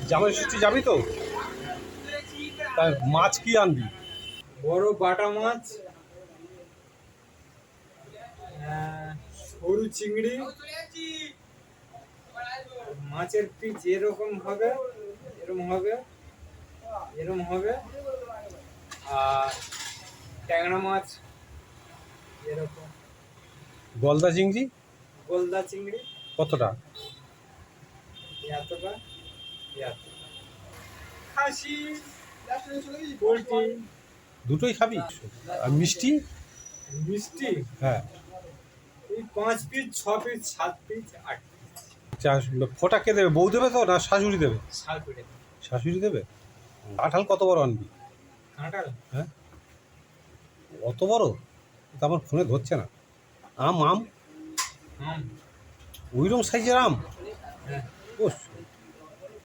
জামাই ষষ্ঠী যাবি তো? তাই মাছ কি আনবি? বড় বাটা মাছ, সরু চিংড়ি, মাছের পিস এরকম হবে, এরকম হবে, এরকম হবে, আর ট্যাংরা মাছ এরকম, গলদা চিংড়ি গোলদা চিংড়ি কতটা? এতটা, এতটা, খাসি, পোলট্রি, দুটোই খাবি? আর মিষ্টি? মিষ্টি হ্যাঁ। এই 5 পিস, 6 পিস, 7 পিস, 8 পিস, ফোঁটা কে দেবে? বউ দেবে তো না শাশুড়ি দেবে? শাল পেটে। শাশুড়ি দেবে। কাঁঠাল কত বড় আনবি? কাঁঠাল হ্যাঁ, অত বড়? তো আমার ফোনে ধরছে না। আম আম আম, ওইরকম সাইজের আম? হ্যাঁ। ও